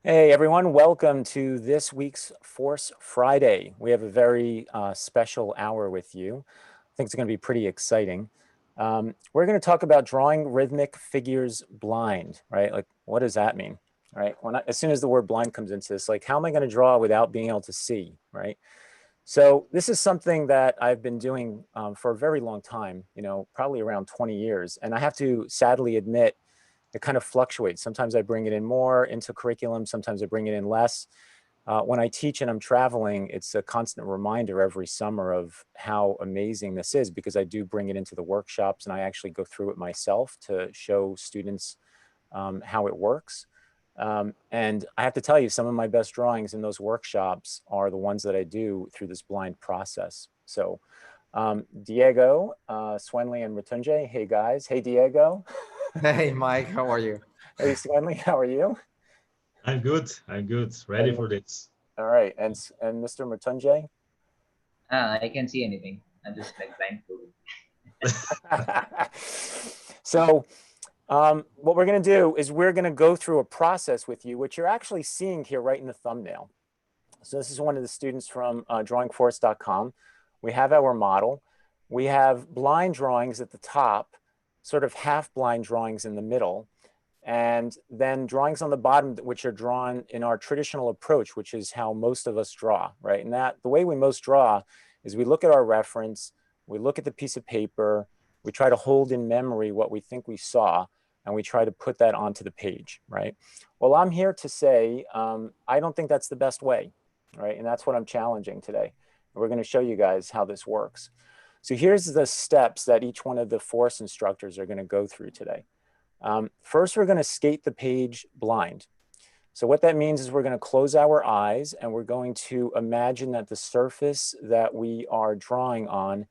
Hey everyone, welcome to this week's Force Friday. We have a very special hour with you. I think it's going to be pretty exciting. We're going to talk about drawing rhythmic figures blind, right? Like, what does that mean, right? As soon as the word blind comes into this, like, how am I going to draw without being able to see, right? So this is something that I've been doing for a very long time, probably around 20 years. And I have to sadly admit, it kind of fluctuates. Sometimes I bring it in more into curriculum. Sometimes I bring it in less. When I teach and I'm traveling, it's a constant reminder every summer of how amazing this is because I do bring it into the workshops and I actually go through it myself to show students how it works. And I have to tell you, some of my best drawings in those workshops are the ones that I do through this blind process. So Diego, Swingley, and Rotunje, hey guys. Hey Diego. Hey Mike, how are you? Hey Swinley, how are you? I'm good. I'm good. Ready And for this. all right, and Mr. Matunje. I can see anything. I'm just like blindfolded. So, what we're going to do is we're going to go through a process with you, which you're actually seeing here right in the thumbnail. So this is one of the students from drawingforce.com. We have our model. We have blind drawings at the top, sort of half blind drawings in the middle, and then drawings on the bottom, which are drawn in our traditional approach, which is how most of us draw, right? And that the way we most draw is we look at our reference, we look at the piece of paper, we try to hold in memory what we think we saw, and we try to put that onto the page, right? Well, I'm here to say I don't think that's the best way, right? And that's what I'm challenging today. We're going to show you guys how this works. So here's the steps that each one of the force instructors are going to go through today. First, we're going to skate the page blind. So what that means is we're going to close our eyes and we're going to imagine that the surface that we are drawing on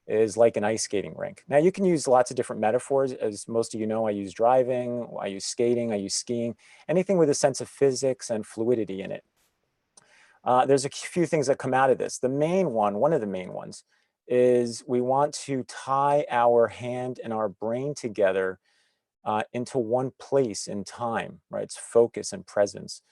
is like an ice skating rink. Now you can use lots of different metaphors. As most of you know, I use driving, I use skating, I use skiing, anything with a sense of physics and fluidity in it. There's a few things that come out of this. The main one of the main ones, is we want to tie our hand and our brain together into one place in time, right? It's focus and presence.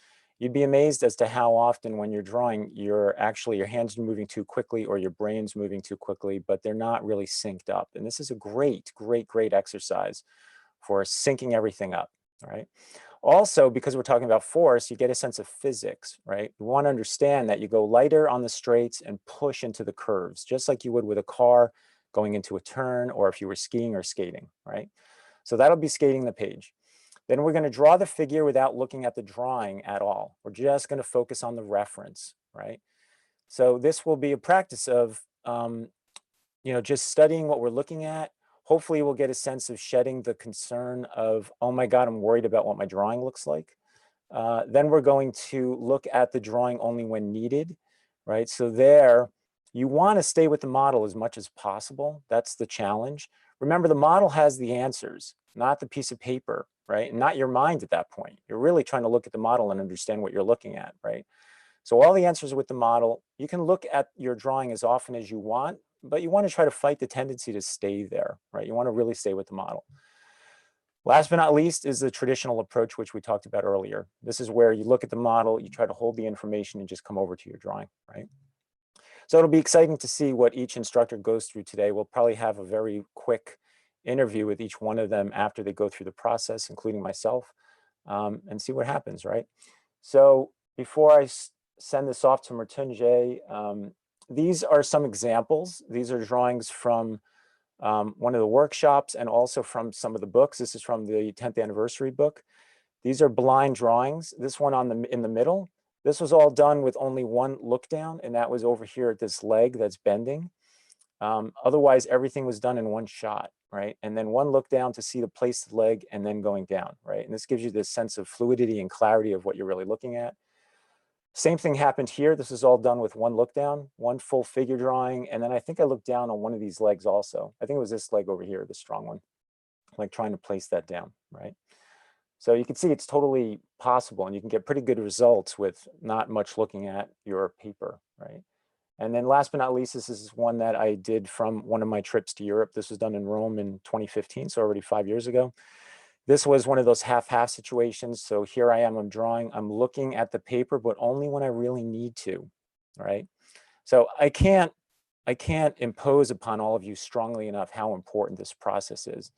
You'd be amazed as to how often when you're drawing, your hands are moving too quickly or your brain's moving too quickly, but they're not really synced up. And this is a great, great, great exercise for syncing everything up, right? Also, because we're talking about force, you get a sense of physics, right? You want to understand that you go lighter on the straights and push into the curves, just like you would with a car going into a turn or if you were skiing or skating, right? So that'll be skating the page. Then we're going to draw the figure without looking at the drawing at all. We're just going to focus on the reference, right? So this will be a practice of, just studying what we're looking at. Hopefully we'll get a sense of shedding the concern of, oh my God, I'm worried about what my drawing looks like. Then we're going to look at the drawing only when needed, right? So there, you want to stay with the model as much as possible. That's the challenge. Remember, the model has the answers, not the piece of paper, right? And not your mind at that point. You're really trying to look at the model and understand what you're looking at, right? So all the answers are with the model. You can look at your drawing as often as you want, but you want to try to fight the tendency to stay there, right? You want to really stay with the model. Last but not least is the traditional approach, which we talked about earlier. This is where you look at the model, you try to hold the information and just come over to your drawing, right? So it'll be exciting to see what each instructor goes through today. We'll probably have a very quick interview with each one of them after they go through the process, including myself, and see what happens, right? So before I send this off to Mertunje, these are some examples. These are drawings from one of the workshops and also from some of the books. This is from the 10th anniversary book. These are blind drawings. This one in the middle, this was all done with only one look down, and that was over here at this leg that's bending. Otherwise, everything was done in one shot, right? And then one look down to see the place of the leg and then going down, right? And this gives you this sense of fluidity and clarity of what you're really looking at. Same thing happened here. This is all done with one look down, one full figure drawing. And then I think I looked down on one of these legs also. I think it was this leg over here, the strong one, like trying to place that down, right? So you can see it's totally possible and you can get pretty good results with not much looking at your paper, right? And then last but not least, this is one that I did from one of my trips to Europe. This was done in Rome in 2015, so already 5 years ago. This was one of those half-half situations. So here I am, I'm drawing, I'm looking at the paper, but only when I really need to, right? So I can't impose upon all of you strongly enough how important this process is.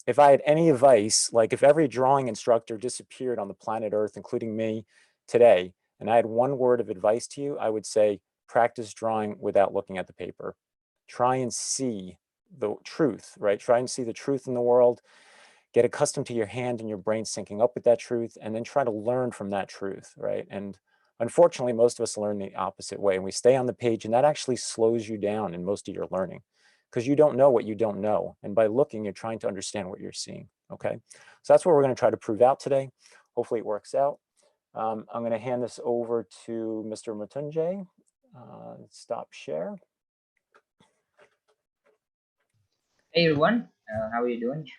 If I had any advice, like if every drawing instructor disappeared on the planet Earth, including me today, and I had one word of advice to you, I would say, practice drawing without looking at the paper. Try and see the truth, right? Try and see the truth in the world. Get accustomed to your hand and your brain syncing up with that truth, and then try to learn from that truth, right? And unfortunately, most of us learn the opposite way, and we stay on the page, and that actually slows you down in most of your learning, because you don't know what you don't know. And by looking, you're trying to understand what you're seeing, okay? So that's what we're gonna try to prove out today. Hopefully it works out. I'm gonna hand this over to Mr. Matunje. Stop share. Hey everyone, how are you doing?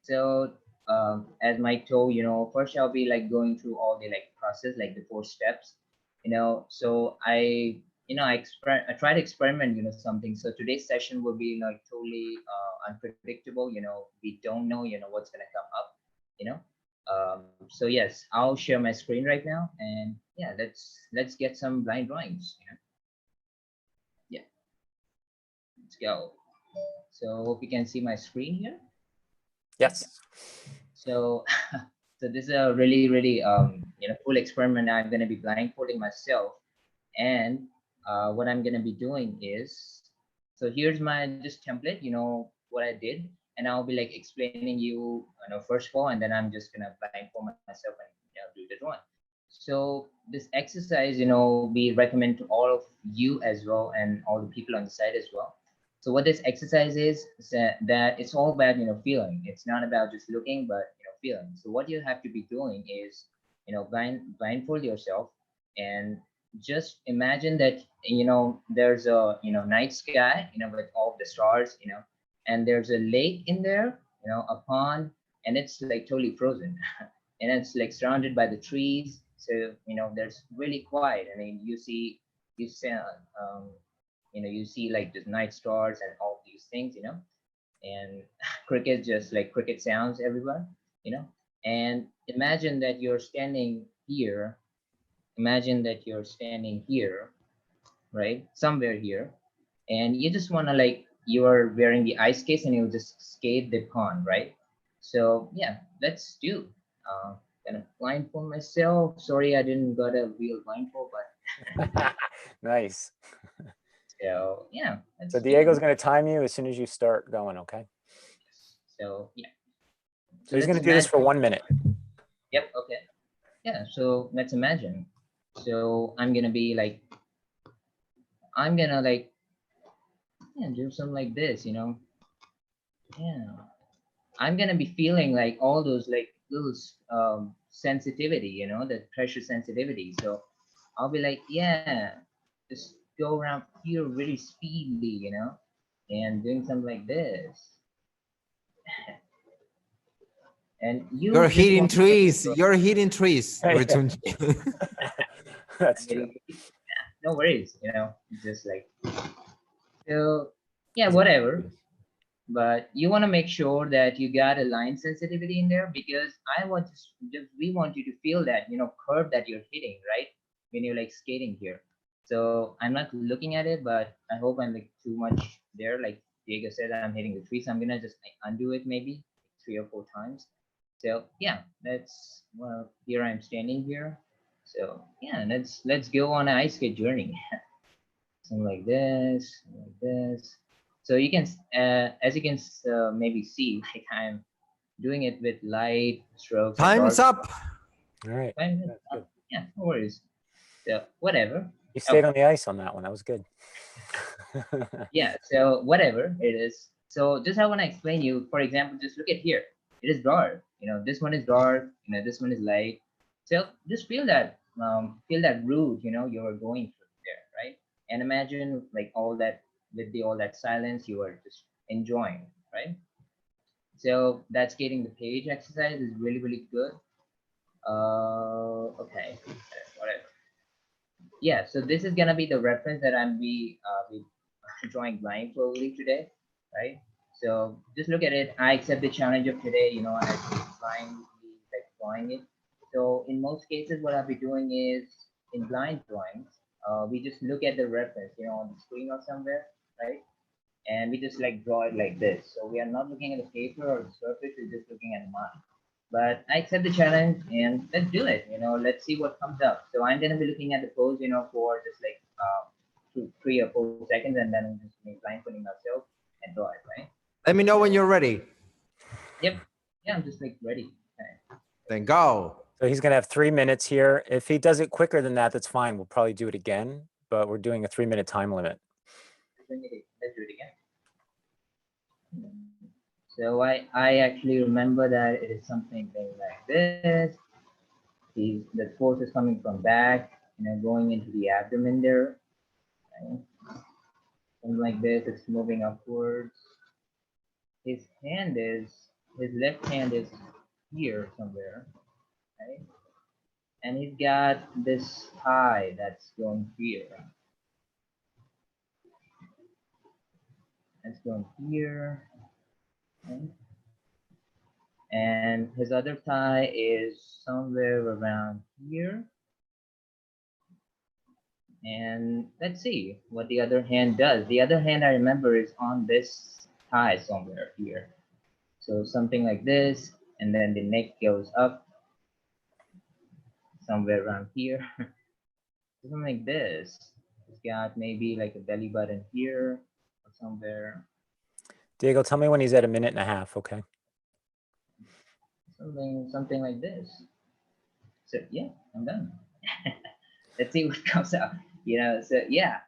So as Mike told, first I'll be like going through all the like process, like the 4 steps, so I try to experiment, something. So today's session will be like totally unpredictable. We don't know, what's gonna come up, so yes, I'll share my screen right now, and yeah, let's get some blind drawings. Yeah, let's go. So hope you can see my screen here. Yes. So so this is a really cool experiment. I'm going to be blindfolding myself, and what I'm going to be doing is, so here's my just template, what I did, and I'll be like explaining you, first of all, and then I'm just going to blindfold myself and do the drawing. So this exercise, we recommend to all of you as well, and all the people on the site as well. So what this exercise is that it's all about, feeling. It's not about just looking, but, feeling. So what you have to be doing is, blindfold yourself and just imagine that, there's a, night sky, with all the stars, and there's a lake in there, a pond, and it's like totally frozen. And it's like surrounded by the trees. So, there's really quiet. I mean, you see, you see like the night stars and all these things, and cricket, just like cricket sounds everywhere, and imagine that you're standing here. Imagine that you're standing here, right? Somewhere here. And you just want to like, you're wearing the ice skates and you just skate the pond, right? So yeah, let's do. Gonna blindfold myself. Sorry, I didn't got a real blindfold, but Nice. so yeah. So Diego's going to time you as soon as you start going, okay? So yeah. So he's going to do this for 1 minute. Yep. Okay. Yeah. So let's imagine. So I'm gonna be like, do something like this, Yeah. I'm gonna be feeling like all those like little sensitivity, the pressure sensitivity. So I'll be like, yeah, just go around here really speedily, and doing something like this. And You're hitting trees. You're hitting trees. That's true. No worries, just like, so yeah, whatever. But you want to make sure that you got a line sensitivity in there, because we want you to feel that, curve that you're hitting, right? When you're like skating here. So I'm not looking at it, but I hope I'm like too much there. Like Diego said, I'm hitting the tree. So I'm going to just like undo it maybe 3 or 4 times. So yeah, that's, well, here I'm standing here. So yeah, let's go on an ice skate journey. Something like this, like this. So you can, as you can maybe see, like I'm doing it with light strokes. Time's up. All right. Yeah, no worries. So whatever. You stayed on the ice on that one. That was good. Yeah, so whatever it is. So just I want to explain you, for example, just look at here. It is dark. This one is dark, this one is light. So just feel that route, you are going through there, right? And imagine like all that, with all that silence, you are just enjoying, right? So that's getting the page exercise is really good. Okay, whatever. Yeah, so this is gonna be the reference that I'm be drawing blindfoldly today, right? So just look at it. I accept the challenge of today. You know, I've been blindly like drawing it. So in most cases, what I'll be doing is in blind drawings, we just look at the reference, you know, on the screen or somewhere, right? And we just like draw it like this. So we are not looking at the paper or the surface. We're just looking at the mark. But I accept the challenge and let's do it. You know, let's see what comes up. So I'm gonna be looking at the pose, you know, for just like 3 or 4 seconds, and then I'm just blindfolding myself and draw it, right? Let me know when you're ready. Yep. Yeah, I'm just like ready. Okay. Then go. So he's going to have 3 minutes here. If he does it quicker than that, that's fine. We'll probably do it again, but we're doing a 3-minute time limit. Let's do it again. So I actually remember that it is something like this. The force is coming from back, you know, going into the abdomen there. Right? Something like this, it's moving upwards. His left hand is here somewhere, right? And he's got this thigh that's going here. That's going here, right? And his other thigh is somewhere around here. And let's see what the other hand does. The other hand I remember is on this thigh somewhere here. So something like this, and then the neck goes up somewhere around here. Something like this. It's got maybe like a belly button here or somewhere. Diego, tell me when he's at 1.5 minutes, okay? Something like this. So yeah, I'm done. Let's see what comes out. You know, so yeah,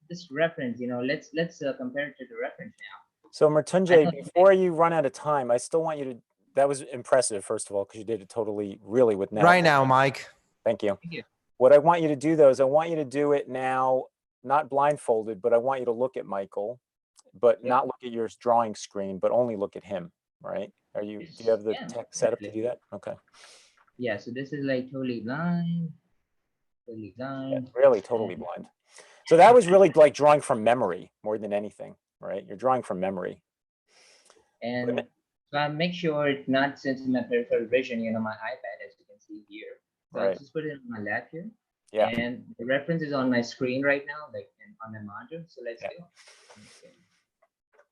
this reference, you know, let's compare it to the reference now. So Mertunje, before you run out of time, I still want you to, that was impressive, first of all, because you did it totally, really with now. Right now, Mike. Thank you. Thank you. What I want you to do though, is I want you to do it now, not blindfolded, but I want you to look at Michael, but Yep. not look at your drawing screen, but only look at him, right? Do you have the Yeah, tech setup to do that? Okay. Yeah, so this is like totally blind. Totally Yeah, blind. really totally blind. So that was really like drawing from memory more than anything, right? You're drawing from memory. And so I make sure it's not sensing my peripheral vision, you know, my iPad, as you can see here. So I'll Right. just put it on my lap here. Yeah. And the reference is on my screen right now, like on my monitor. So let's Yeah. go. Okay.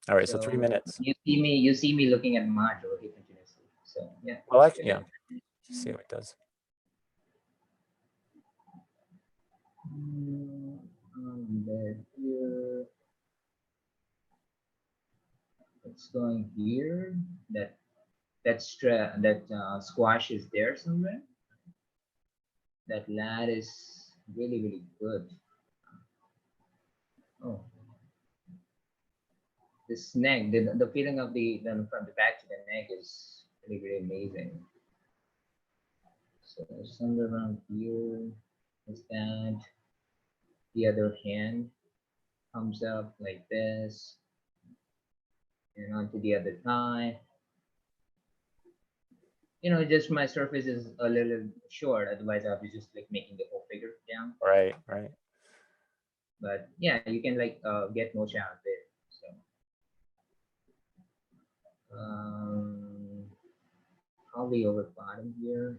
All right. So 3 minutes. You see me looking at the monitor okay, continuously. So yeah. Well, actually, yeah. Just see how it does. Here. It's going here. That squash is there somewhere. That lat is really, really good. Oh, this neck, the feeling of from the back to the neck is really, really amazing. So somewhere around here is that. The other hand comes up like this, and onto the other thigh. You know, just my surface is a little short, otherwise I'll be just like making the whole figure down. Right, right. But yeah, you can like get motion out of it. So probably over bottom here.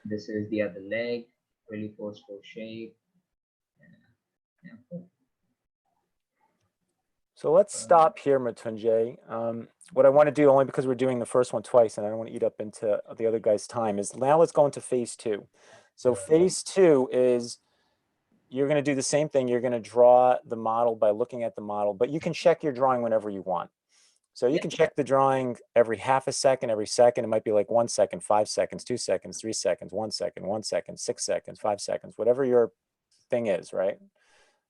This is the other leg, really forceful shape. Yeah, cool. So let's stop here, Matunje. What I want to do, only because we're doing the first one twice and I don't want to eat up into the other guy's time, is now let's go into phase 2. So phase 2 is you're going to do the same thing. You're going to draw the model by looking at the model, but you can check your drawing whenever you want. So you can check the drawing every half a second, every second. It might be like 1 second, 5 seconds, 2 seconds, 3 seconds, 1 second, 1 second, 6 seconds, 5 seconds, whatever your thing is, right?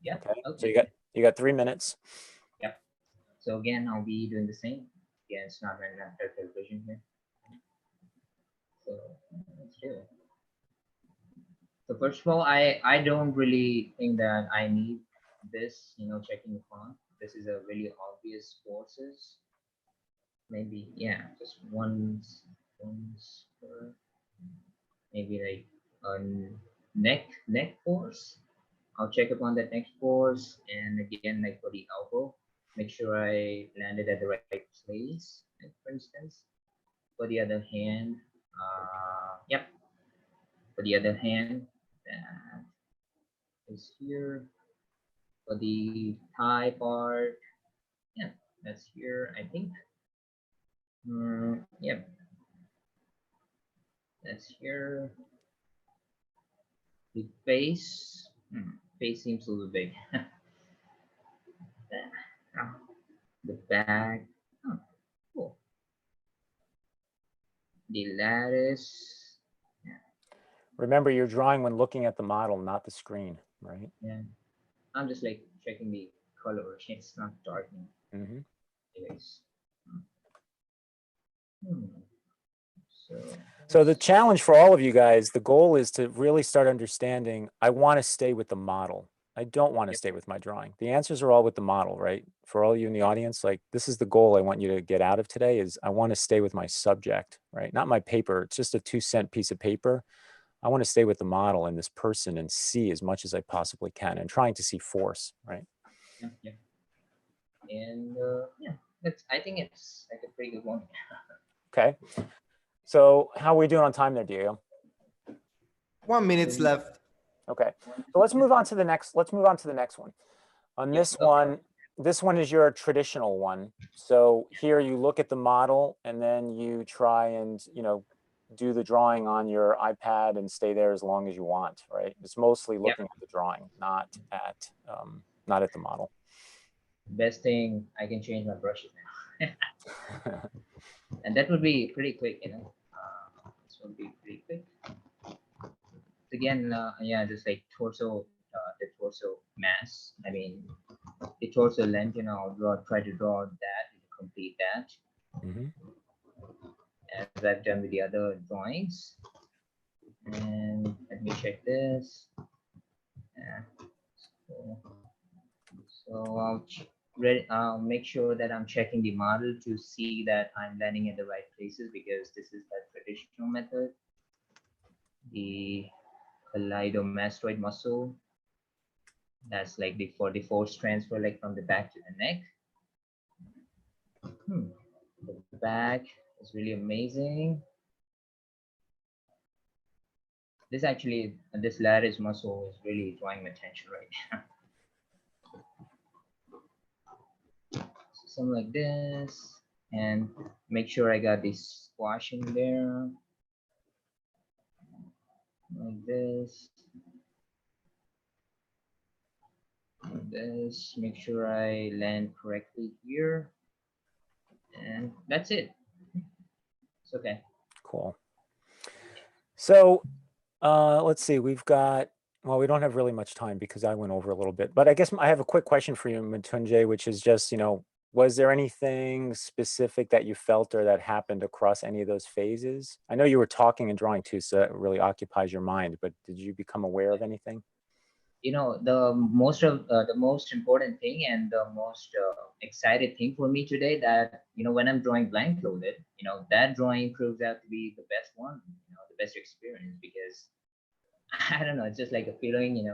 Yeah. Okay. Okay. So you got 3 minutes. Yep. So again, I'll be doing the same. Again, it's not running on peripheral vision here. So let's do it. So first of all, I don't really think that I need this, you know, checking the font. This is a really obvious forces. Maybe, yeah, just one spur. Maybe like a neck force. I'll check upon that neck force, and again, like for the elbow, make sure I landed at the right place. Like, for instance, for the other hand, yep. For the other hand, that is here. For the thigh part, yeah, that's here. I think. Yep, that's here. The face, face seems a little big. The back, oh, cool. The lattice, yeah, Remember, you're drawing when looking at the model, not the screen, right? yeah. I'm just like checking the color. It's not darkening. Mm-hmm. Anyways. So the challenge for all of you guys, the goal is to really start understanding, I want to stay with the model. I don't want to stay with my drawing. The answers are all with the model, right? For all you in the audience, like this is the goal I want you to get out of today is I want to stay with my subject, right? Not my paper. It's just a 2-cent piece of paper. I want to stay with the model and this person and see as much as I possibly can and trying to see force, right? Yeah. And yeah, I think it's like a pretty good one. Okay. So how are we doing on time there, Diego? 1 minute left. Okay. So let's move on to the next. Let's move on to the next one. On this one, this one is your traditional one. So here you look at the model and then you try and, do the drawing on your iPad and stay there as long as you want, right? It's mostly looking at the drawing, not at the model. Best thing, I can change my brushes now. And that would be pretty quick, this would be pretty quick. Again, yeah, just like torso, the torso mass. I mean, the torso length, I'll try to draw that, complete that. As I've done with the other drawings. And let me check this. Yeah. So I'll make sure that I'm checking the model to see that I'm landing in the right places, because this is the traditional method. The cleidomastoid muscle, that's like for the force transfer, like from the back to the neck. The back is really amazing. This lattice muscle is really drawing my attention right now. So something like this, and make sure I got this squash in there, like this. Like this, make sure I land correctly here, and that's it. It's okay. Cool. So let's see, we don't have really much time because I went over a little bit, but I guess I have a quick question for you, Matunje, which is just, was there anything specific that you felt or that happened across any of those phases? I know you were talking and drawing too, so that really occupies your mind, but did you become aware of anything? The most important thing and the most excited thing for me today, that when I'm drawing blindfolded, that drawing proves out to be the best one, the best experience, because I don't know, it's just like a feeling,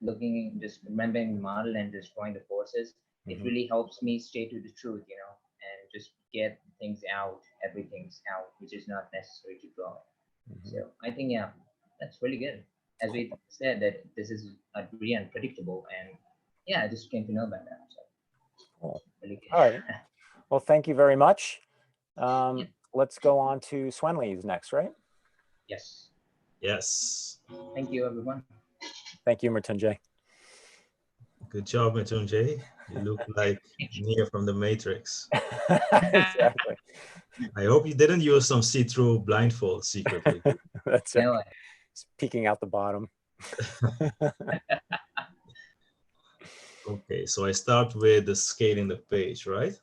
looking, just remembering the model and just drawing the forces. It really helps me stay to the truth, and just get things out, everything's out, which is not necessary to draw. So I think, yeah, that's really good. As we said, that this is really unpredictable, and yeah, I just came to know about that. So cool. Really good. All right. Well, thank you very much. Let's go on to Swingley next, right? Yes. Yes. Thank you, everyone. Thank you, Matunje. Good job, Matunje. You look like Neo from the Matrix. Exactly. I hope you didn't use some see-through blindfold secretly. That's right. No, It's peeking out the bottom. Okay, so I start with the scaling the page, right?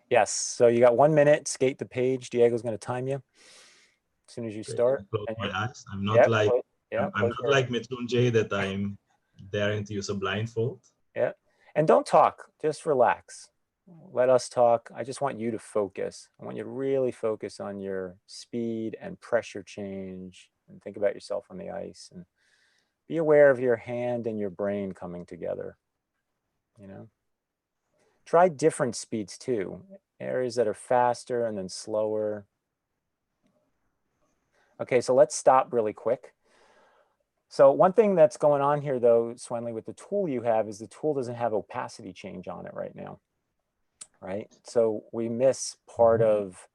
Yes. So you got 1 minute, skate the page. Diego's going to time you as soon as you Okay, start. close my eyes. I'm not Yep, like I'm close not your like Matunje that I'm daring to use a blindfold. Yeah. And don't talk, just relax. Let us talk. I just want you to focus. I want you to really focus on your speed and pressure change and think about yourself on the ice and be aware of your hand and your brain coming together, Try different speeds too. Areas that are faster and then slower. Okay, so let's stop really quick. So one thing that's going on here though, Swingley, with the tool you have is the tool doesn't have opacity change on it right now, right? So we miss part of,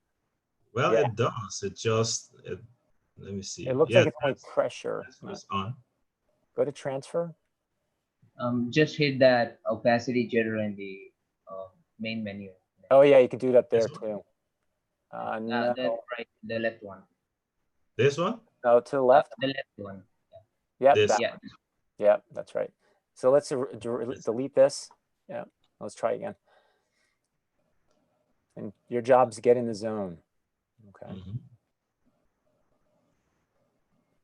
Well, yeah, it does. Let me see. it looks Yeah, like it's only pressure. it's on. Go to transfer. Just hit that opacity jitter in the main menu. Oh yeah, you can do it up there This one? too. No, The right, the left one. This one? no, to the left. The left one. Yep, This. that Yeah. one. Yep, that's right. So let's delete this. Yeah, let's try again. And your job's to get in the zone. Okay, Mhm.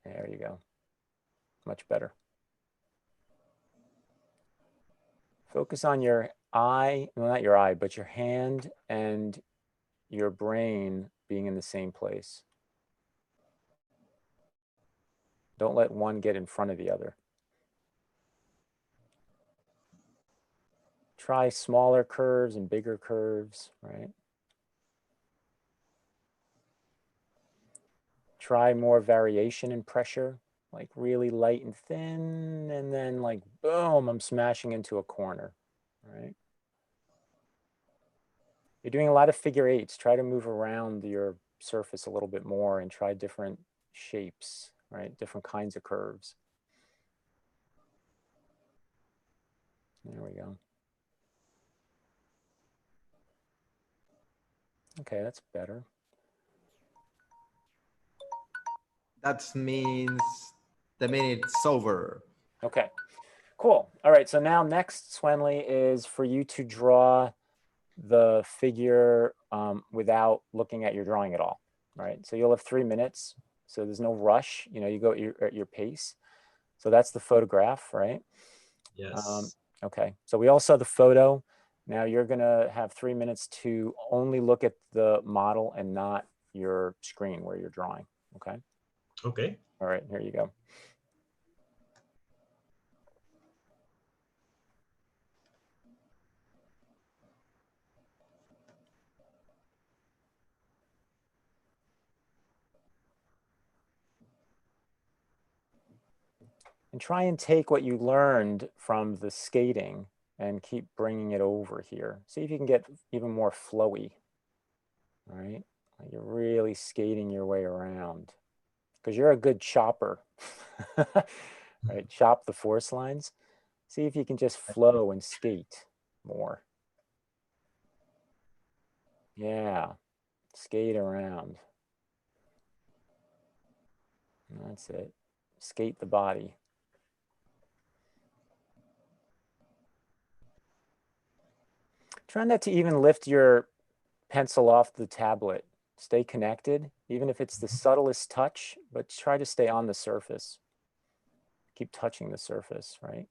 there you go. Much better. Focus on your eye, well, not your eye, but your hand and your brain being in the same place. Don't let one get in front of the other. Try smaller curves and bigger curves, right? Try more variation in pressure, like really light and thin, and then like, boom, I'm smashing into a corner, right? You're doing a lot of figure eights. Try to move around your surface a little bit more and try different shapes, right? Different kinds of curves. There we go. Okay, that's better. That means the minute's over. Okay, cool. All right, so now next, Swinley, is for you to draw the figure without looking at your drawing at all, right? So you'll have 3 minutes. So there's no rush, you know, you go at your pace. So that's the photograph, right? Yes. Okay, so we all saw the photo. Now you're gonna have 3 minutes to only look at the model and not your screen where you're drawing, okay? Okay. All right, here you go. And try and take what you learned from the skating and keep bringing it over here. See if you can get even more flowy, all right? Like you're really skating your way around because you're a good chopper, right? Chop the force lines. See if you can just flow and skate more. Yeah, skate around. That's it. Skate the body. Try not to even lift your pencil off the tablet. Stay connected, even if it's the subtlest touch, but try to stay on the surface. Keep touching the surface, right?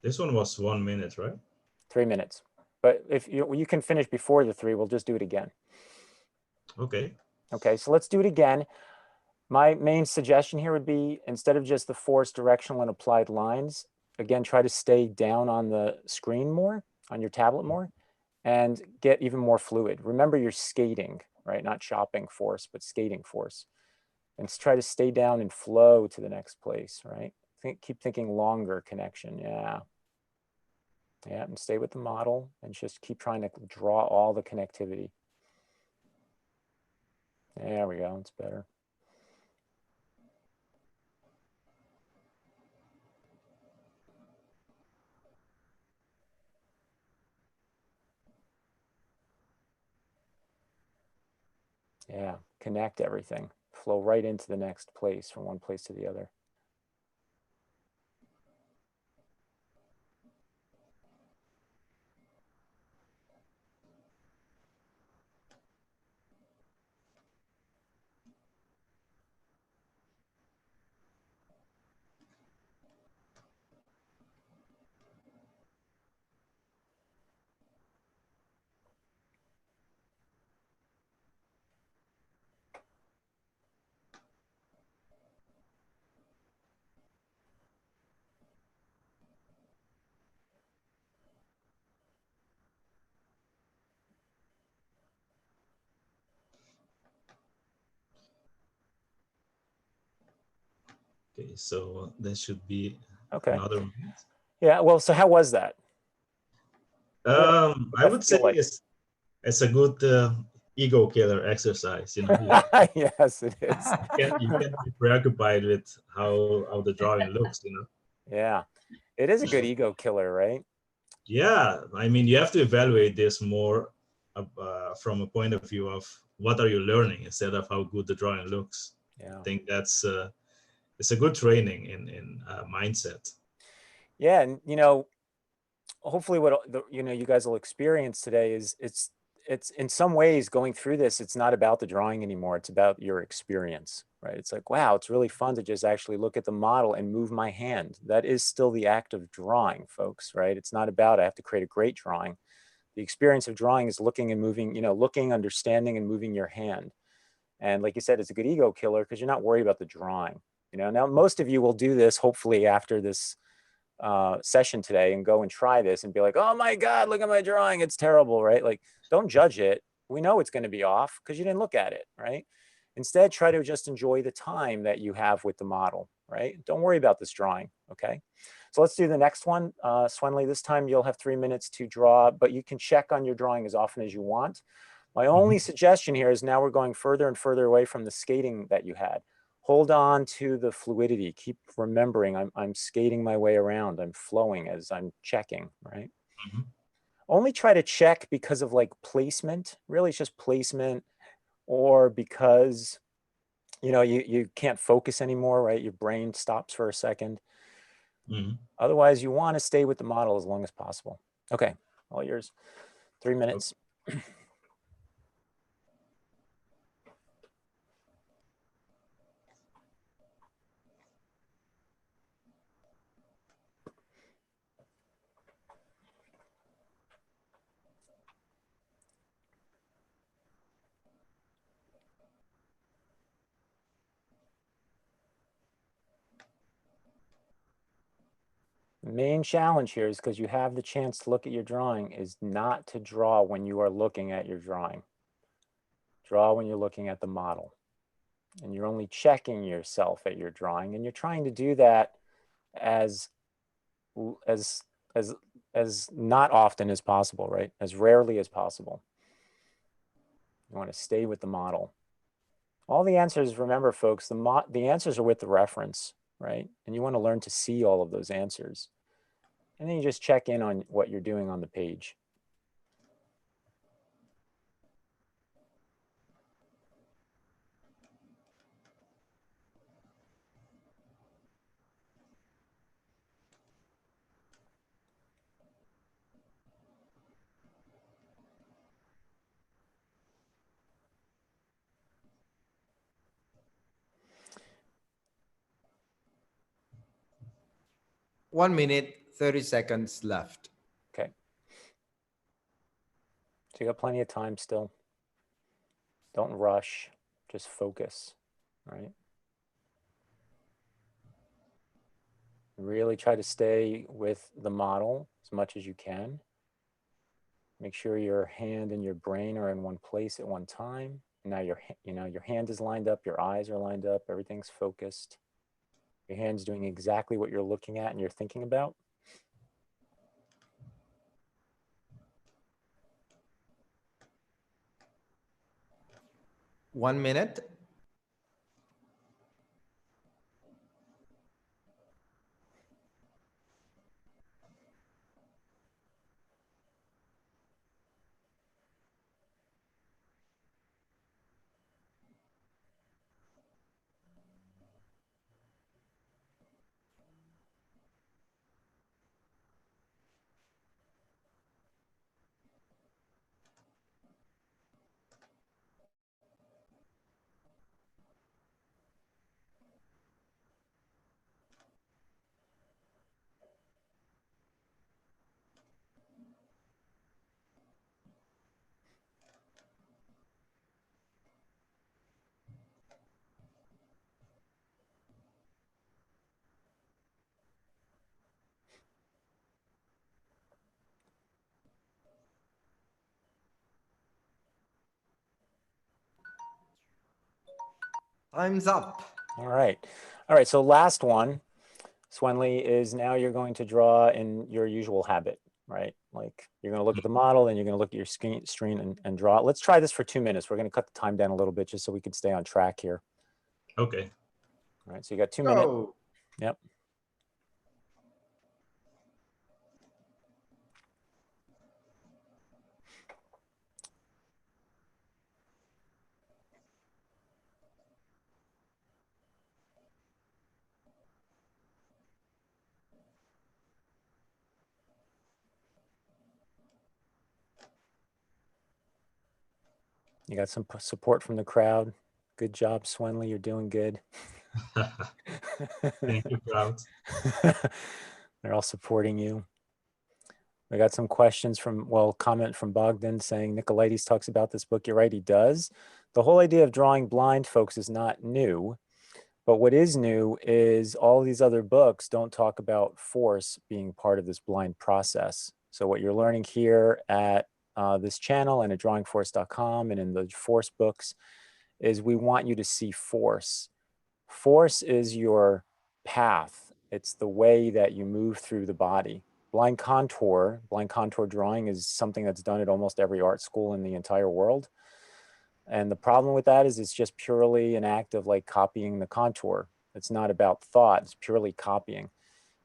This one was 1 minute, right? 3 minutes. But if you can finish before the 3, we'll just do it again. Okay. Okay, so let's do it again. My main suggestion here would be instead of just the forced directional and applied lines, again, try to stay down on the screen more, on your tablet more, and get even more fluid. Remember you're skating, right? Not chopping force, but skating force. And try to stay down and flow to the next place, right? Keep thinking longer connection, yeah. Yeah, and stay with the model and just keep trying to draw all the connectivity. There we go, it's better. Yeah, connect everything. Flow right into the next place from one place to the other. Okay, so that should be Okay. another minute. Yeah. Well, so how was that? I would say like? it's a good ego killer exercise. You know, Yes, it is. you can't be preoccupied with how the drawing looks. You know. Yeah, it is a good ego killer, right? Yeah, I mean, you have to evaluate this more from a point of view of what are you learning instead of how good the drawing looks. Yeah. I think that's it's a good training in mindset. Yeah, and hopefully what you guys will experience today is it's in some ways going through this, it's not about the drawing anymore, it's about your experience, right? It's like, wow, it's really fun to just actually look at the model and move my hand. That is still the act of drawing, folks, right? It's not about I have to create a great drawing. The experience of drawing is looking and moving, looking, understanding, and moving your hand. And like you said, it's a good ego killer because you're not worried about the drawing. Now most of you will do this hopefully after this session today and go and try this and be like, oh my God, look at my drawing. It's terrible, right? Like, don't judge it. We know it's going to be off because you didn't look at it, right? Instead, try to just enjoy the time that you have with the model, right? Don't worry about this drawing, okay? So let's do the next one. Swingley, this time you'll have 3 minutes to draw, but you can check on your drawing as often as you want. My only suggestion here is now we're going further and further away from the skating that you had. Hold on to the fluidity. Keep remembering I'm skating my way around. I'm flowing as I'm checking, right? Mhm. Only try to check because of like placement. Really, it's just placement, or because you can't focus anymore, right? Your brain stops for a second. Mhm. Otherwise, you want to stay with the model as long as possible. Okay, all yours. 3 minutes. The main challenge here is because you have the chance to look at your drawing is not to draw when you are looking at your drawing. Draw when you're looking at the model. And you're only checking yourself at your drawing, and you're trying to do that as as as not often as possible, right? As rarely as possible. You want to stay with the model. All the answers, remember folks, the answers are with the reference, right? And you want to learn to see all of those answers. And then you just check in on what you're doing on the page. One minute, 30 seconds left. Okay. So you got plenty of time still. Don't rush, just focus, right? Really try to stay with the model as much as you can. Make sure your hand and your brain are in one place at one time. Now your hand is lined up, your eyes are lined up, everything's focused. Your hand's doing exactly what you're looking at and you're thinking about. One minute. Time's up. All right. All right, so last one, Swinley, is now you're going to draw in your usual habit, right? Like you're going to look at the model and you're going to look at your screen and draw. Let's try this for 2 minutes. We're going to cut the time down a little bit just so we can stay on track here. Okay. All right, so you got 2 minutes. Go. Yep. You got some support from the crowd. Good job, Swinley. You're doing good. Thank you, crowd. They're all supporting you. We got some questions from, well, comment from Bogdan saying Nicolaides talks about this book. You're right, he does. The whole idea of drawing blind, folks, is not new. But what is new is all these other books don't talk about force being part of this blind process. So what you're learning here at this channel and at drawingforce.com and in the force books is we want you to see force. Force is your path. It's the way that you move through the body. Blind contour drawing is something that's done at almost every art school in the entire world. And the problem with that is it's just purely an act of like copying the contour. It's not about thought, it's purely copying.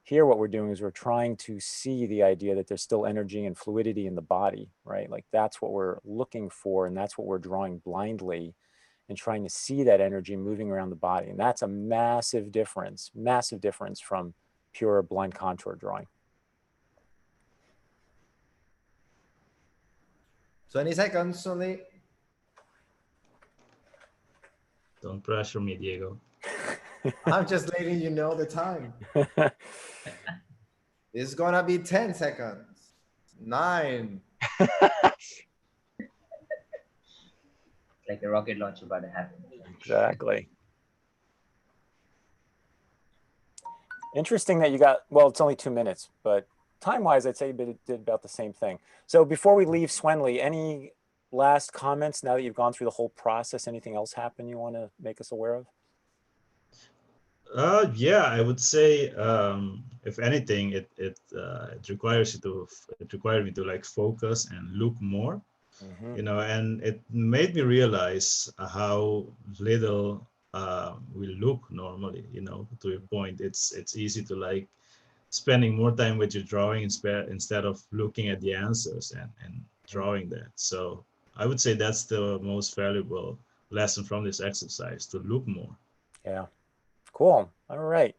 Here, what we're doing is we're trying to see the idea that there's still energy and fluidity in the body, right? Like that's what we're looking for, and that's what we're drawing blindly and trying to see that energy moving around the body. And that's a massive difference from pure blind contour drawing. 20 seconds only. Don't pressure me, Diego. I'm just letting you know the time. It's gonna be 10 seconds. 9. Like a rocket launch about to happen. Exactly. Interesting that you got, well, it's only 2 minutes, but time-wise, I'd say you did about the same thing. So before we leave Swinley, any last comments now that you've gone through the whole process? Anything else happen you want to make us aware of? Yeah, I would say if anything, it requires me to like focus and look more, you know, and it made me realize how little we look normally, you know. To your point, it's easy to like spending more time with your drawing instead of looking at the answers and drawing that. So I would say that's the most valuable lesson from this exercise, to look more. Yeah. Cool. All right.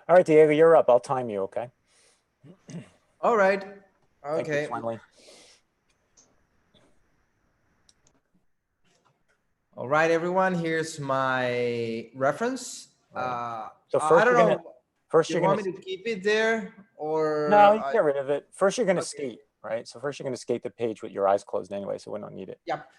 All right, Diego, you're up. I'll time you, okay? All right. Thank you, Okay. Swinley. All right, everyone. Here's my reference. Right. So I first don't you're know. gonna first Do you're you want gonna me to keep it there or no, you get rid of it. First you're gonna Okay. skate, right? So first you're gonna skate the page with your eyes closed anyway, so we don't need it. Yep.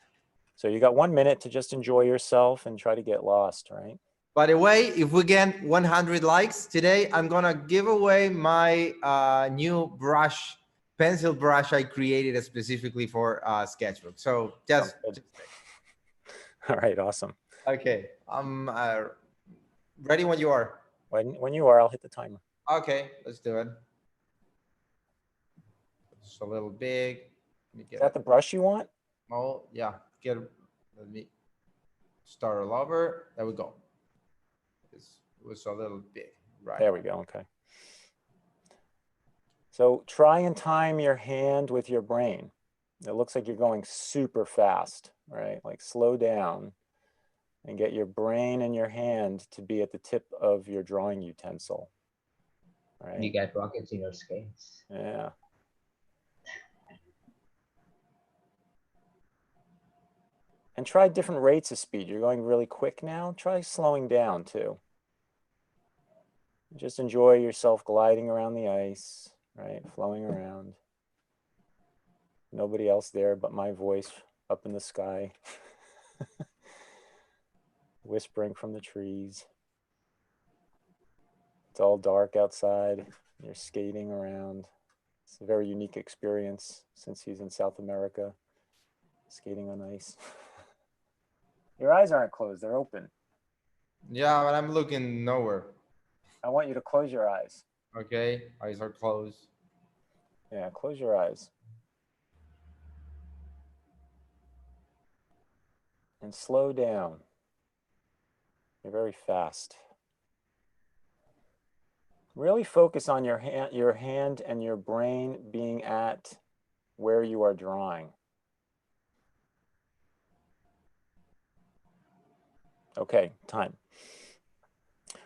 So you got 1 minute to just enjoy yourself and try to get lost, right? By the way, if we get 100 likes today, I'm gonna give away my new brush, pencil brush I created specifically for sketchbook. So just Sounds good. All right, awesome. okay. I'm ready when you are. When you are, I'll hit the timer. Okay, let's do it. It's a little big. Let me Is get that the brush you want? Oh yeah, let me start all over. There we go. It was a little big, right? There we go, okay. So try and time your hand with your brain. It looks like you're going super fast, right? Like slow down and get your brain and your hand to be at the tip of your drawing utensil, right? You got rockets in your skates. Yeah. And try different rates of speed. You're going really quick now. Try slowing down too. Just enjoy yourself gliding around the ice, right? Flowing around. Nobody else there but my voice up in the sky. Whispering from the trees. It's all dark outside. You're skating around. It's a very unique experience since he's in South America, skating on ice. Your eyes aren't closed, they're open. Yeah, but I'm looking nowhere. I want you to close your eyes. Okay, eyes are closed. Yeah, close your eyes. And slow down. You're very fast. Really focus on your hand and your brain being at where you are drawing. Okay, time.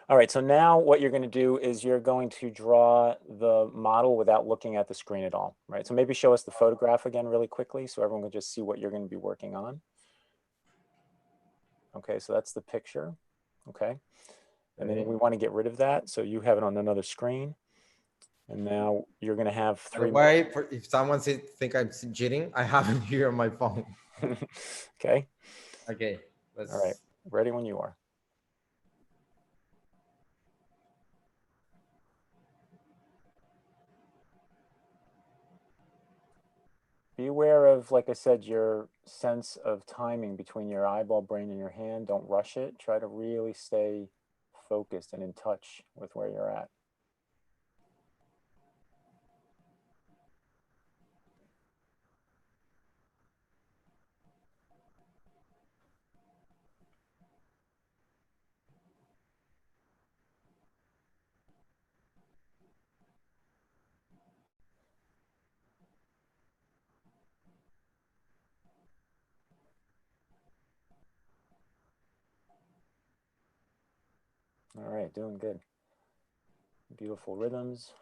All right, so now what you're going to do is you're going to draw the model without looking at the screen at all, right? So maybe show us the photograph again really quickly so everyone can just see what you're going to be working on. Okay, so that's the picture, okay? And then we want to get rid of that, so you have it on another screen. And now you're going to have 3 Why, if someone think I'm cheating, I have it here on my phone. Okay. Okay, All right, ready when you are. Be aware of, like I said, your sense of timing between your eyeball, brain, and your hand. Don't rush it. Try to really stay focused and in touch with where you're at. All right, doing good. Beautiful rhythms.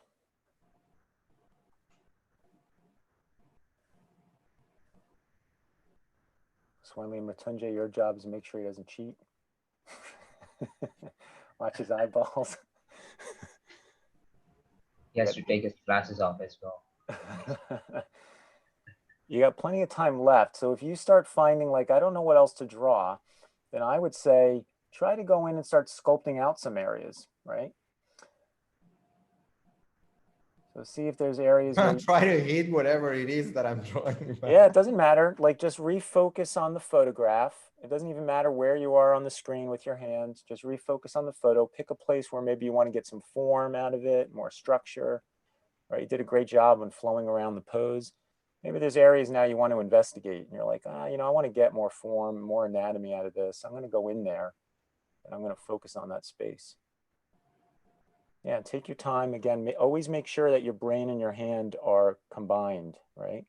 Swingley and Mattesi, your job is to make sure he doesn't cheat. Watch his eyeballs. He has to take his glasses off as well. You got plenty of time left. So if you start finding like, I don't know what else to draw, then I would say try to go in and start sculpting out some areas, right? So see if there's areas where try to hit whatever it is that I'm drawing. Yeah, it doesn't matter. Like just refocus on the photograph. It doesn't even matter where you are on the screen with your hands. Just refocus on the photo. Pick a place where maybe you want to get some form out of it, more structure, right? You did a great job on flowing around the pose. Maybe there's areas now you want to investigate. And you're like, you know, I want to get more form, more anatomy out of this. I'm going to go in there and I'm going to focus on that space. Yeah, take your time. Again, always make sure that your brain and your hand are combined, right?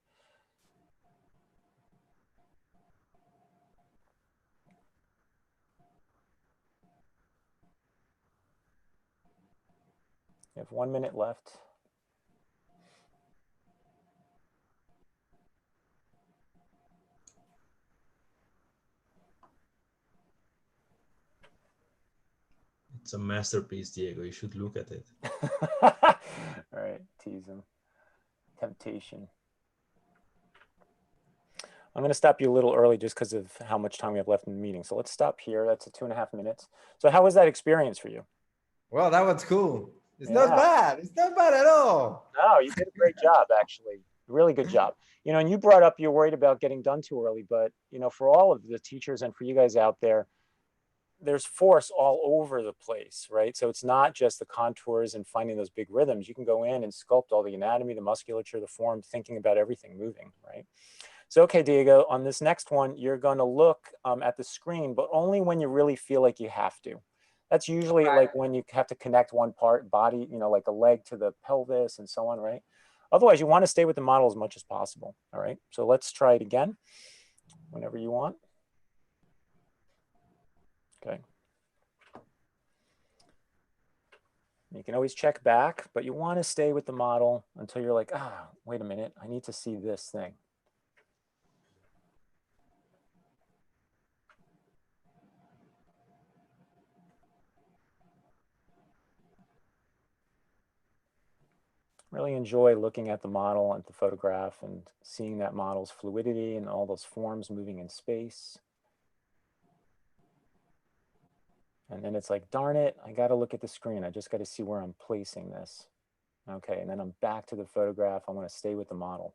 You have 1 minute left. It's a masterpiece, Diego. You should look at it. All right, tease him. Temptation. I'm going to stop you a little early just because of how much time we have left in the meeting. So let's stop here. That's a 2.5 minutes. So how was that experience for you? Well, that was cool. It's not bad. It's not bad at all. No, you did a great job, actually. Really good job. You know, and you brought up you're worried about getting done too early, but, you know, for all of the teachers and for you guys out there, there's force all over the place, right? So it's not just the contours and finding those big rhythms. You can go in and sculpt all the anatomy, the musculature, the form, thinking about everything moving, right? So, okay, Diego, on this next one, you're going to look at the screen, but only when you really feel like you have to. That's usually like when you have to connect one part, body, you know, like a leg to the pelvis and so on, right? Otherwise, you want to stay with the model as much as possible, all right? So let's try it again whenever you want. Okay. You can always check back, but you want to stay with the model until you're like, wait a minute, I need to see this thing. Really enjoy looking at the model and the photograph and seeing that model's fluidity and all those forms moving in space. And then it's like, darn it, I got to look at the screen. I just got to see where I'm placing this. Okay, and then I'm back to the photograph. I want to stay with the model.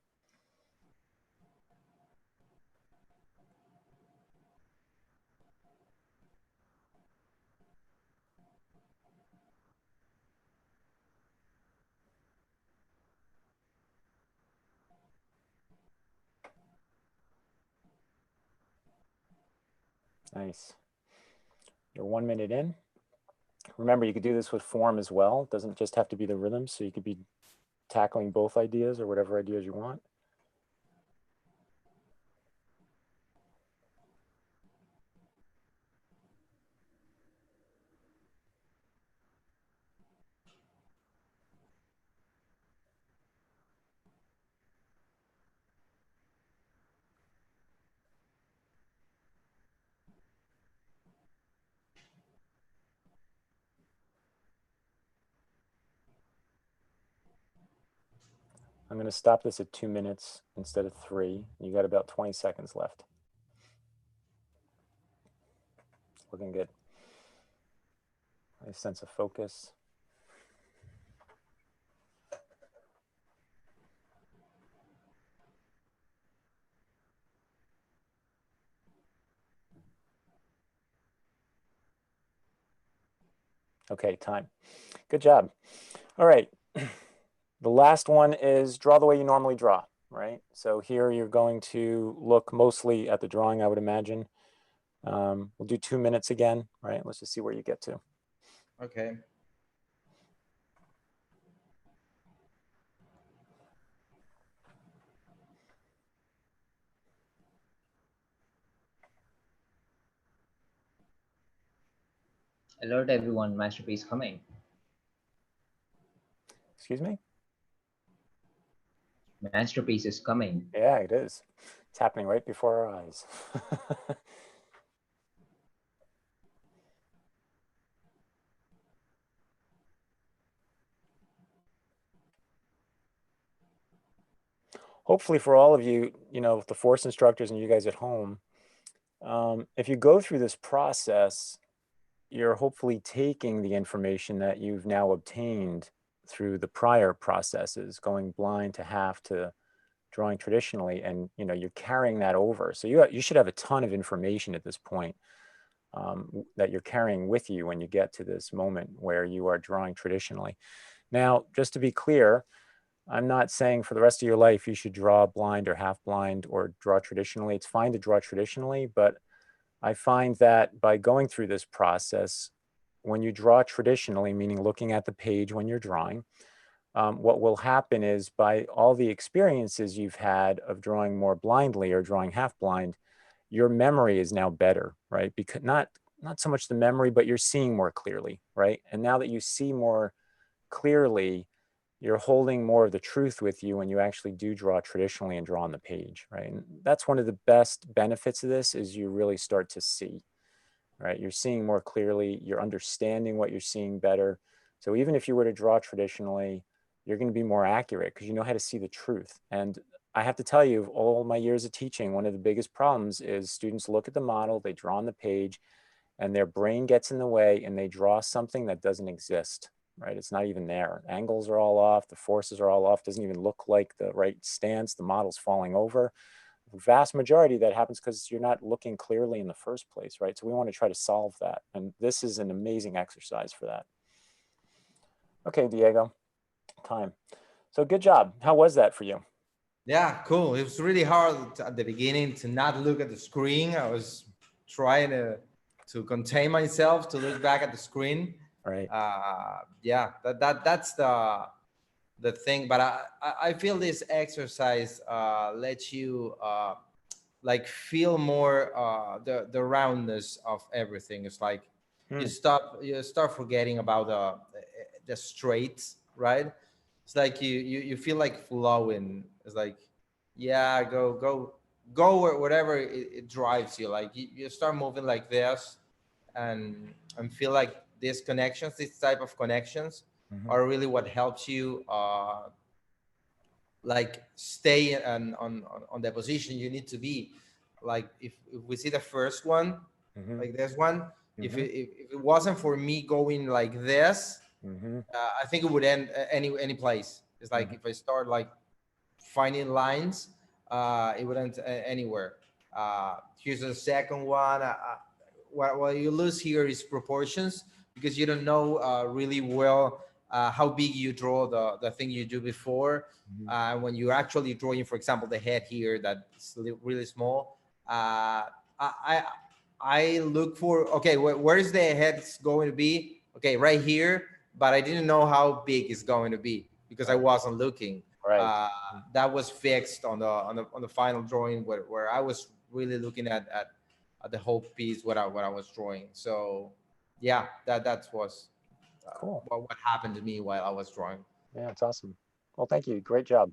Nice. You're 1 minute in. Remember, you could do this with form as well. It doesn't just have to be the rhythm, so you could be tackling both ideas or whatever ideas you want. I'm going to stop this at 2 minutes instead of 3. You got about 20 seconds left. Looking good. Nice sense of focus. Okay, time. Good job. All right. The last one is draw the way you normally draw, right? So here you're going to look mostly at the drawing, I would imagine. We'll do 2 minutes again, right? Let's just see where you get to. Okay. Alert everyone, masterpiece coming. Excuse me? Masterpiece is coming. Yeah, it is. It's happening right before our eyes. Hopefully for all of you, you know, the force instructors and you guys at home, if you go through this process, you're hopefully taking the information that you've now obtained through the prior processes, going blind to half to drawing traditionally, and you know you're carrying that over. So you should have a ton of information at this point that you're carrying with you when you get to this moment where you are drawing traditionally. Now, just to be clear, I'm not saying for the rest of your life you should draw blind or half blind or draw traditionally. It's fine to draw traditionally, but I find that by going through this process, when you draw traditionally, meaning looking at the page when you're drawing, what will happen is by all the experiences you've had of drawing more blindly or drawing half blind, your memory is now better, right? Because not so much the memory, but you're seeing more clearly, right? And now that you see more clearly, you're holding more of the truth with you when you actually do draw traditionally and draw on the page, right? And that's one of the best benefits of this is you really start to see, right? You're seeing more clearly, you're understanding what you're seeing better. So even if you were to draw traditionally, you're going to be more accurate because you know how to see the truth. And I have to tell you, of all my years of teaching, one of the biggest problems is students look at the model, they draw on the page, and their brain gets in the way and they draw something that doesn't exist, right? It's not even there. Angles are all off, the forces are all off, doesn't even look like the right stance, the model's falling over. The vast majority that happens because you're not looking clearly in the first place, right? So we want to try to solve that. And this is an amazing exercise for that. Okay, Diego, time. So good job. How was that for you? Yeah, cool. It was really hard at the beginning to not look at the screen. I was trying to contain myself to look back at the screen. Right. Yeah, that's the thing. But I feel this exercise lets you like feel more the roundness of everything. It's like you start forgetting about the straights, right? It's like you feel like flowing. It's like, yeah, go wherever it drives you. Like you start moving like this, and feel like these connections, this type of connections, are really what helps you like stay on the position you need to be. Like if we see the first one, like this one, if it wasn't for me going like this, I think it would end any place. It's like if I start like finding lines, it would end anywhere. Here's the second one. What you lose here is proportions, because you don't know really well how big you draw the thing you do before. When you're actually drawing, for example, the head here that's really small, I I look for, okay, where is the head's going to be? Okay, right here, but I didn't know how big it's going to be because I wasn't looking. Right. That was fixed on the final drawing where I was really looking at the whole piece what I was drawing. So yeah, that was Cool. what happened to me while I was drawing. Yeah, it's awesome. Well, thank you. Great job.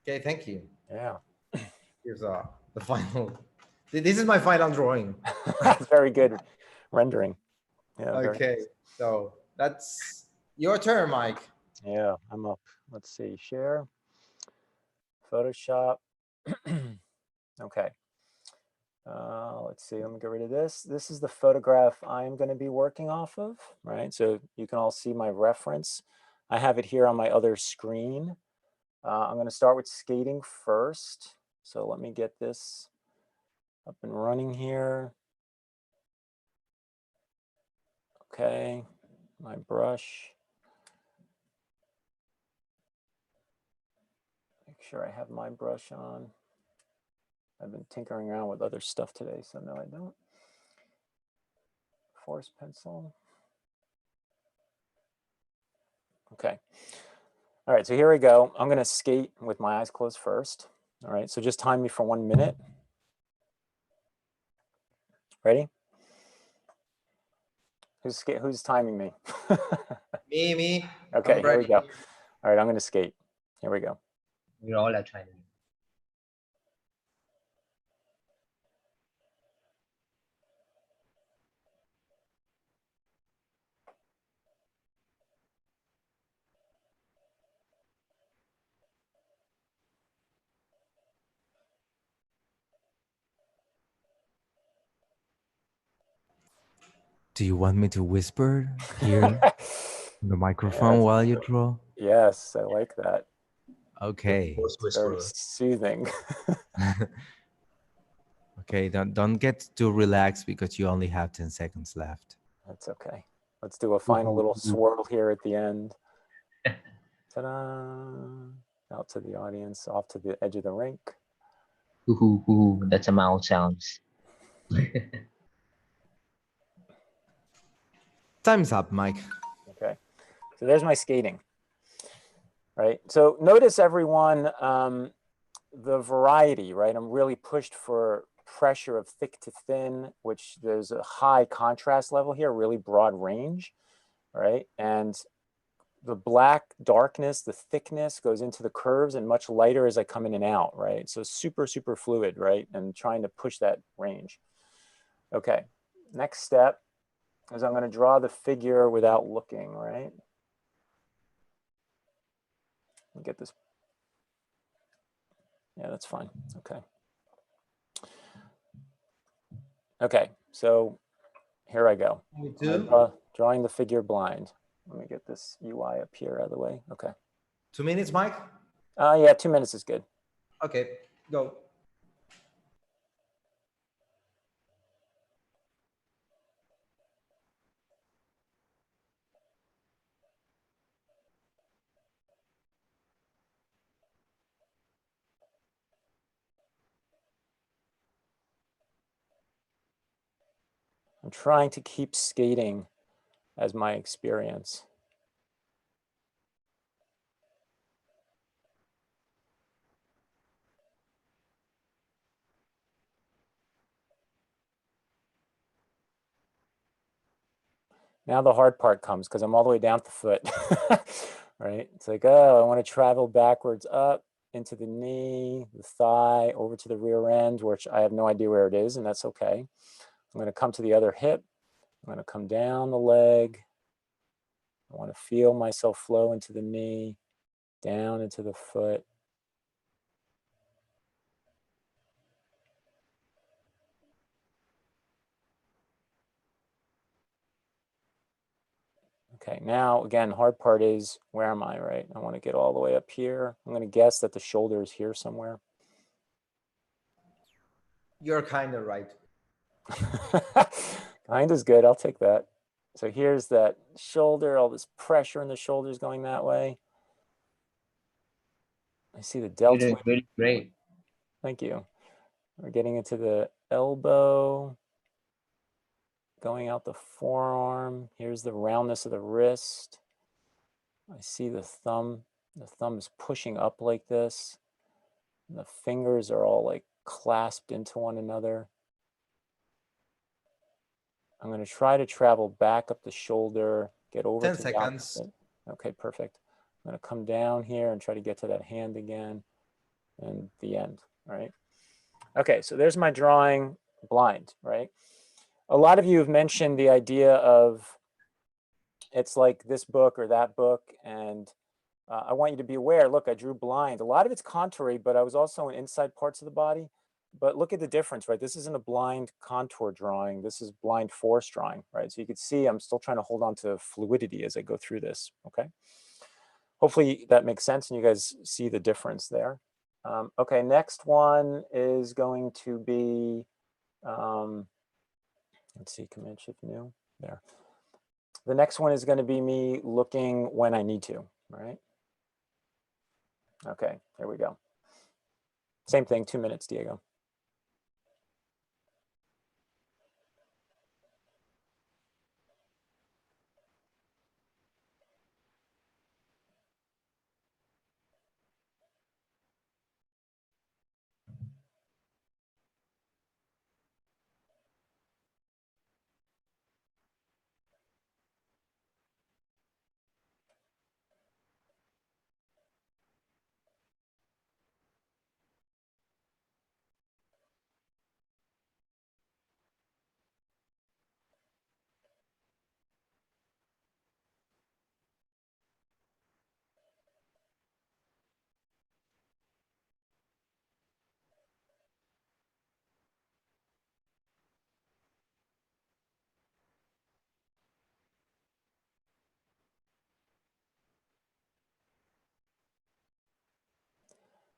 Okay, thank you. Yeah. Here's the final. This is my final drawing. That's very good rendering. Yeah. Very Okay, nice. so that's your turn, Mike. Yeah, I'm up. Let's see. Share. Photoshop. Okay. Let's see. Let me get rid of this. This is the photograph I'm going to be working off of, right? So you can all see my reference. I have it here on my other screen. I'm going to start with skating first. So let me get this up and running here. Okay, my brush. Make sure I have my brush on. I've been tinkering around with other stuff today, so no, I don't. Force pencil. Okay. All right, so here we go. I'm going to skate with my eyes closed first. All right, so just time me for 1 minute. Ready? Who's timing me? Me. Okay, I'm here we ready. go. All right, I'm going to skate. Here we go. We all are trying. Do you want me to whisper here on the microphone Yes. while you draw? Yes, I like that. Okay. Force It's very whisperer. soothing. Okay, don't get too relaxed because you only have 10 seconds left. That's okay. Let's do a final little swirl here at the end. Ta-da! Out to the audience, off to the edge of the rink. Ooh, that's a mouth sounds. Time's up, Mike. Okay, so there's my skating. Right. So notice everyone, the variety. Right. I'm really pushed for pressure of thick to thin, which there's a high contrast level here, really broad range. Right. And the black darkness, the thickness goes into the curves and much lighter as I come in and out, right? So super, super fluid, right? And trying to push that range. Okay, next step is I'm gonna draw the figure without looking, right? Let me get this. Yeah, that's fine, okay. Okay, so here I go. Me too. Drawing the figure blind. Let me get this UI up here out of the way, okay. 2 minutes, Mike? Yeah, 2 minutes is good. Okay, go. I'm trying to keep skating as my experience. Now the hard part comes because I'm all the way down at the foot, right? It's like, oh, I want to travel backwards up into the knee, the thigh, over to the rear end, which I have no idea where it is, and that's okay. I'm going to come to the other hip. I'm going to come down the leg. I want to feel myself flow into the knee, down into the foot. Okay, now again, hard part is where am I, right? I want to get all the way up here. I'm going to guess that the shoulder is here somewhere. You're kind of right. Kind is good. I'll take that. So here's that shoulder, all this pressure in the shoulders going that way. I see the You're doing deltoid. really great. Thank you. We're getting into the elbow. going out the forearm. Here's the roundness of the wrist. I see the thumb. The thumb is pushing up like this. And the fingers are all like clasped into one another. I'm going to try to travel back up the shoulder, get over 10 to the seconds. opposite. Okay, perfect. I'm going to come down here and try to get to that hand again and the end, right? Okay, so there's my drawing blind, right? A lot of you have mentioned the idea of it's like this book or that book, and I want you to be aware, look, I drew blind. A lot of it's contoury, but I was also in inside parts of the body. But look at the difference, right? This isn't a blind contour drawing. This is blind force drawing, right? So you can see I'm still trying to hold on to fluidity as I go through this, okay? Hopefully that makes sense and you guys see the difference there. Okay, next one is going to be, let's see, Command Shift New, there. The next one is going to be me looking when I need to, right? Okay, there we go. Same thing, 2 minutes, Diego.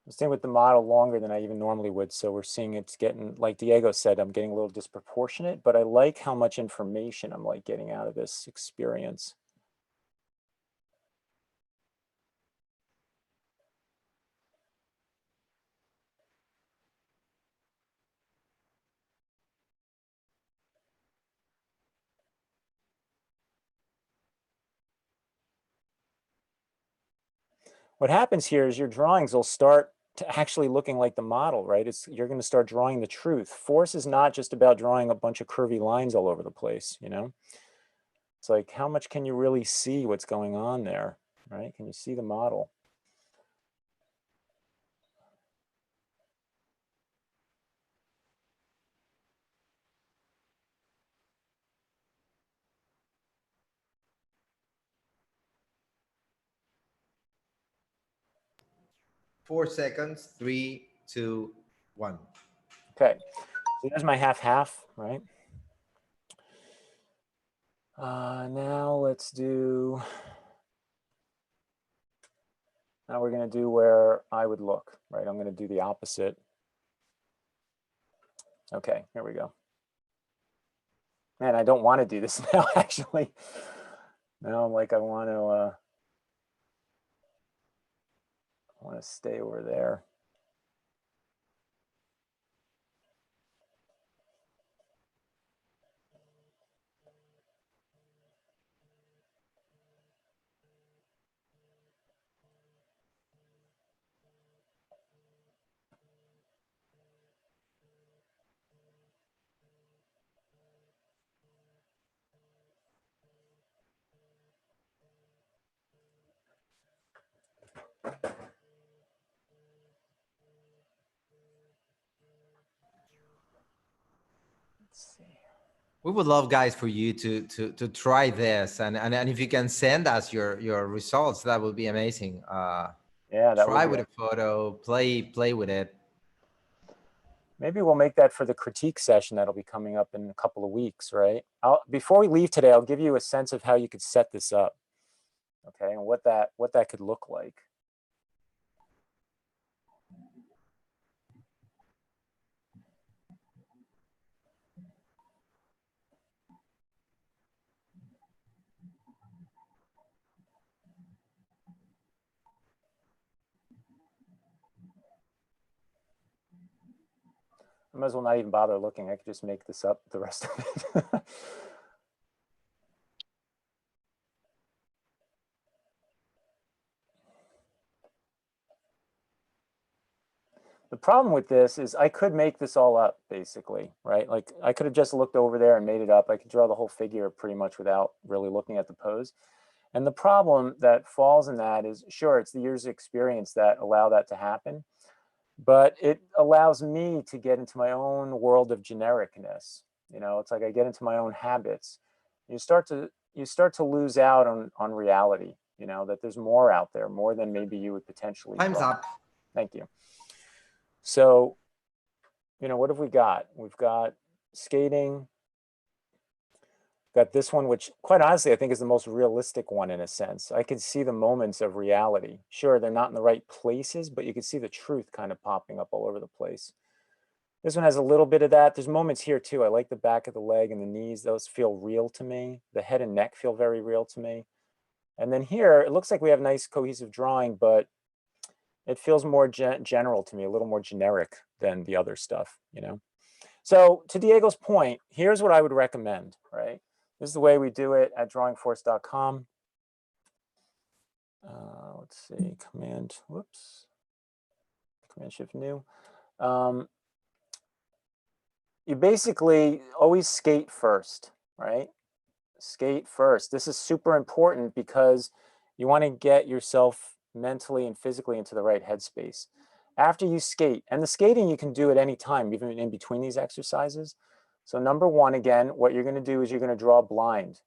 I'm staying with the model longer than I even normally would, so we're seeing it's getting, like Diego said, I'm getting a little disproportionate, but I like how much information I'm like getting out of this experience. What happens here is your drawings will start to actually looking like the model, right? You're going to start drawing the truth. Force is not just about drawing a bunch of curvy lines all over the place, you know? It's like, how much can you really see what's going on there, right? Can you see the model? Four seconds. 3, 2, 1. Okay, so there's my half-half, right? Now let's do, now we're going to do where I would look, right? I'm going to do the opposite. Okay, here we go. Man, I don't want to do this now, actually. Now I'm like, I want to stay over there. Let's see. We would love, guys, for you to try this, and if you can send us your results, that would be amazing. Yeah, that Try would be with a photo, play with it. Maybe we'll make that for the critique session that'll be coming up in a couple of weeks, right? Before we leave today, I'll give you a sense of how you could set this up, okay, and what that could look like. I might as well not even bother looking. I could just make this up the rest of it. The problem with this is I could make this all up basically, right? Like I could have just looked over there and made it up. I could draw the whole figure pretty much without really looking at the pose. And the problem that falls in that is, sure, it's the years of experience that allow that to happen, but it allows me to get into my own world of genericness. You know, it's like I get into my own habits. You start to lose out on reality, you know, that there's more out there, more than maybe you would potentially Time's draw. up. Thank you. So, you know, what have we got? We've got skating. Got this one, which quite honestly, I think is the most realistic one in a sense. I can see the moments of reality. Sure, they're not in the right places, but you can see the truth kind of popping up all over the place. This one has a little bit of that. There's moments here too. I like the back of the leg and the knees. Those feel real to me. The head and neck feel very real to me. And then here, it looks like we have nice cohesive drawing, but it feels more general to me, a little more generic than the other stuff, you know? So to Diego's point, here's what I would recommend, right? This is the way we do it at drawingforce.com. Let's see, Command Shift New. You basically always skate first, right? Skate first. This is super important because you want to get yourself mentally and physically into the right headspace. After you skate, and the skating you can do at any time, even in between these exercises. So number one, again, what you're going to do is you're going to draw blind,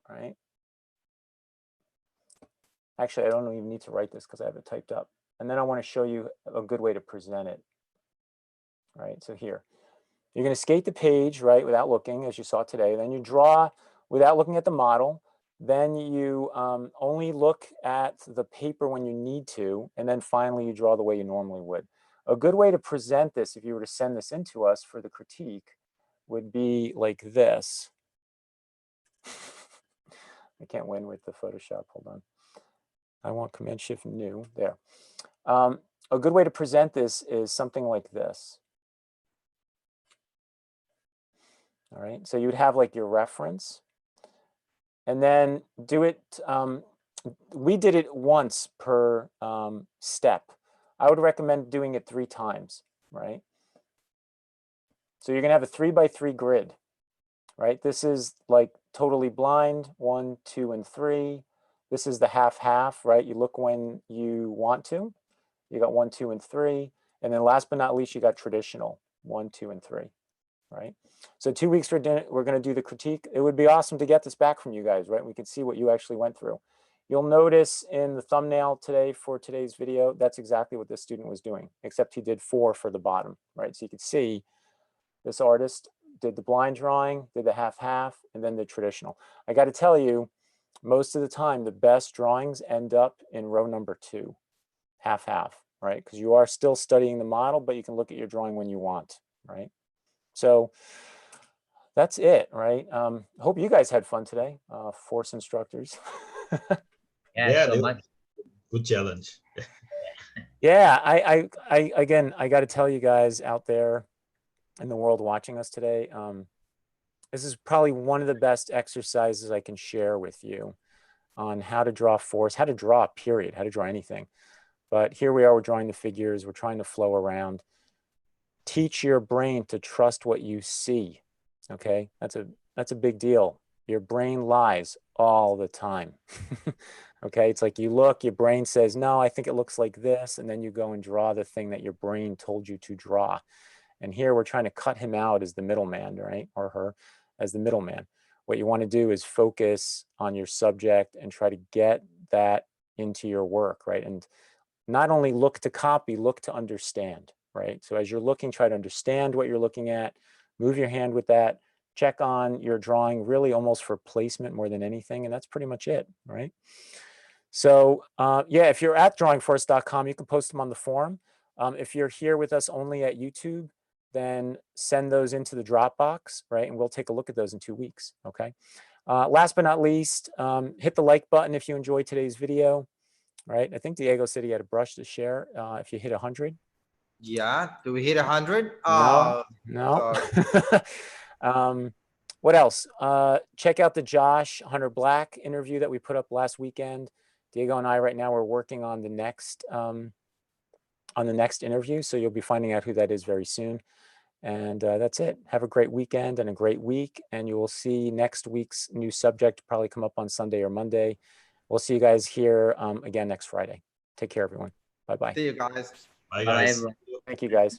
right? Actually, I don't even need to write this because I have it typed up. And then I want to show you a good way to present it, right? So here, you're going to skate the page, right, without looking, as you saw today. Then you draw without looking at the model. Then you only look at the paper when you need to. And then finally, you draw the way you normally would. A good way to present this, if you were to send this in to us for the critique, would be like this. I can't win with the Photoshop. Hold on. I want Command Shift New. There. A good way to present this is something like this. All right. So you would have like your reference. And then do it. We did it once per step. I would recommend doing it 3 times, right? So you're going to have a 3x3 grid, right? This is like totally blind, 1, 2, and 3. This is the half-half, right? You look when you want to. You got 1, 2, and 3. And then last but not least, you got traditional, 1, 2, and 3, right? So 2 weeks we're going to do the critique. It would be awesome to get this back from you guys, right? We can see what you actually went through. You'll notice in the thumbnail today for today's video, that's exactly what this student was doing, except he did 4 for the bottom, right? So you can see this artist did the blind drawing, did the half-half, and then the traditional. I got to tell you, most of the time, the best drawings end up in row number 2, half-half, right? Because you are still studying the model, but you can look at your drawing when you want, right? So that's it, right? Hope you guys had fun today, force instructors. Yeah, so much. Good challenge. Yeah, again, I got to tell you guys out there in the world watching us today, this is probably one of the best exercises I can share with you on how to draw force, how to draw, period, how to draw anything. But here we are, we're drawing the figures, we're trying to flow around. Teach your brain to trust what you see, okay? That's a big deal. Your brain lies all the time, okay? It's like you look, your brain says, no, I think it looks like this, and then you go and draw the thing that your brain told you to draw. And here we're trying to cut him out as the middleman, right? Or her as the middleman. What you want to do is focus on your subject and try to get that into your work, right? And not only look to copy, look to understand, right? So as you're looking, try to understand what you're looking at, move your hand with that, check on your drawing really almost for placement more than anything. And that's pretty much it, right? So yeah, if you're at drawingforce.com, you can post them on the forum. If you're here with us only at YouTube, then send those into the Dropbox, right? And we'll take a look at those in 2 weeks, okay? Last but not least, hit the like button if you enjoyed today's video, right? I think Diego said he had a brush to share if you hit 100. Yeah, do we hit 100? No. What else? Check out the Josh Hunter Black interview that we put up last weekend. Diego and I right now we're working on the next on the next interview. So you'll be finding out who that is very soon. And that's it. Have a great weekend and a great week. And you will see next week's new subject probably come up on Sunday or Monday. We'll see you guys here again next Friday. Take care, everyone. Bye-bye. See you guys. Bye, Bye, guys. everyone. Thank you, guys.